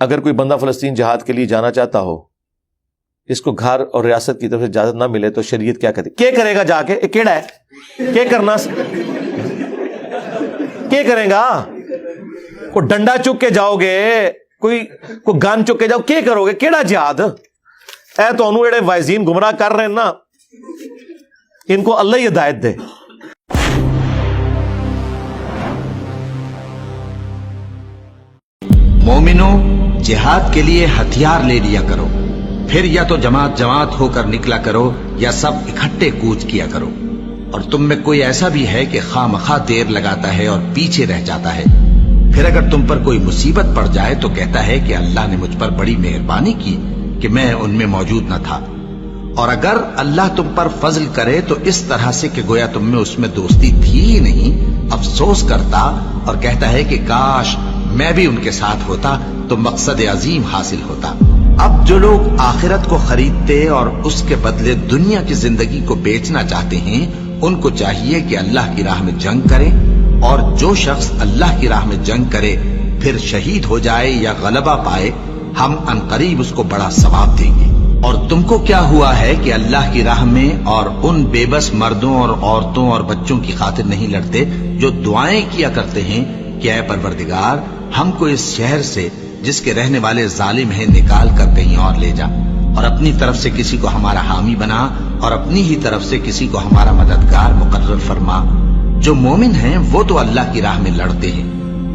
اگر کوئی بندہ فلسطین جہاد کے لیے جانا چاہتا ہو، اس کو گھر اور ریاست کی طرف سے اجازت نہ ملے تو شریعت کیا کہتی؟ کیا کرے گا جا کے؟ کیڑا ہے کیا کرنا؟ کیا کرے گا؟ کوئی ڈنڈا چک کے جاؤ گے، کوئی گن چک کے جاؤ، کیا کرو گے؟ کیڑا جہاد؟ اے تو انہوں جڑے وائزین گمراہ کر رہے ہیں نا، ان کو اللہ ہی ہدایت دے۔ مومنو، جہاد کے لیے ہتھیار لے لیا کرو، پھر یا تو جماعت جماعت ہو کر نکلا کرو یا سب اکٹھے کوچ کیا کرو۔ اور تم میں کوئی ایسا بھی ہے کہ خواہ مخواہ دیر لگاتا ہے اور پیچھے رہ جاتا ہے، پھر اگر تم پر کوئی مصیبت پڑ جائے تو کہتا ہے کہ اللہ نے مجھ پر بڑی مہربانی کی کہ میں ان میں موجود نہ تھا۔ اور اگر اللہ تم پر فضل کرے تو اس طرح سے کہ گویا تم میں اس میں دوستی تھی ہی نہیں، افسوس کرتا اور کہتا ہے کہ کاش میں بھی ان کے ساتھ ہوتا تو مقصد عظیم حاصل ہوتا۔ اب جو لوگ آخرت کو خریدتے اور اس کے بدلے دنیا کی زندگی کو بیچنا چاہتے ہیں، ان کو چاہیے کہ اللہ کی راہ میں جنگ کریں، اور جو شخص اللہ کی راہ میں جنگ کرے پھر شہید ہو جائے یا غلبہ پائے، ہم عنقریب اس کو بڑا ثواب دیں گے۔ اور تم کو کیا ہوا ہے کہ اللہ کی راہ میں اور ان بے بس مردوں اور عورتوں اور بچوں کی خاطر نہیں لڑتے جو دعائیں کیا کرتے ہیں کہ اے پروردگار ہم کو اس شہر سے جس کے رہنے والے ظالم ہیں نکال کر کہیں اور لے جا، اور اپنی طرف سے کسی کو ہمارا حامی بنا اور اپنی ہی طرف سے کسی کو ہمارا مددگار مقرر فرما۔ جو مومن ہیں وہ تو اللہ کی راہ میں لڑتے ہیں،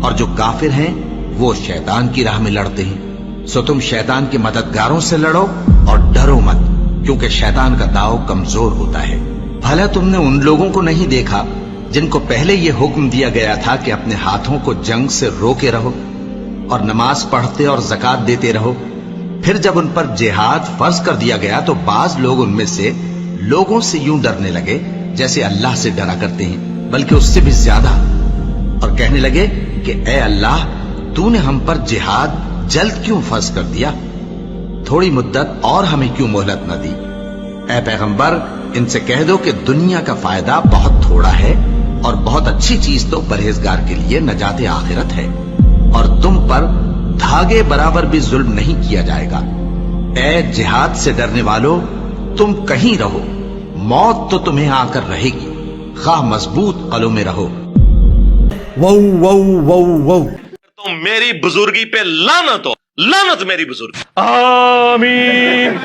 اور جو کافر ہیں وہ شیطان کی راہ میں لڑتے ہیں۔ سو تم شیطان کے مددگاروں سے لڑو اور ڈرو مت، کیونکہ شیطان کا داؤ کمزور ہوتا ہے۔ بھلا تم نے ان لوگوں کو نہیں دیکھا جن کو پہلے یہ حکم دیا گیا تھا کہ اپنے ہاتھوں کو جنگ سے روکے رہو اور نماز پڑھتے اور زکوٰۃ دیتے رہو؟ پھر جب ان پر جہاد فرض کر دیا گیا تو بعض لوگ ان میں سے لوگوں سے یوں ڈرنے لگے جیسے اللہ سے ڈرا کرتے ہیں، بلکہ اس سے بھی زیادہ، اور کہنے لگے کہ اے اللہ تو نے ہم پر جہاد جلد کیوں فرض کر دیا؟ تھوڑی مدت اور ہمیں کیوں مہلت نہ دی؟ اے پیغمبر ان سے کہہ دو کہ دنیا کا فائدہ بہت تھوڑا ہے، اور بہت اچھی چیز تو پرہیزگار کے لیے نجات آخرت ہے، اور تم پر دھاگے برابر بھی ظلم نہیں کیا جائے گا۔ اے جہاد سے ڈرنے والو، تم کہیں رہو، موت تو تمہیں آ کر رہے گی، خواہ مضبوط قلعوں میں رہو۔ وو وو وو وو تو میری بزرگی پہ لعنت ہو، لعنت میری بزرگی۔ آمین۔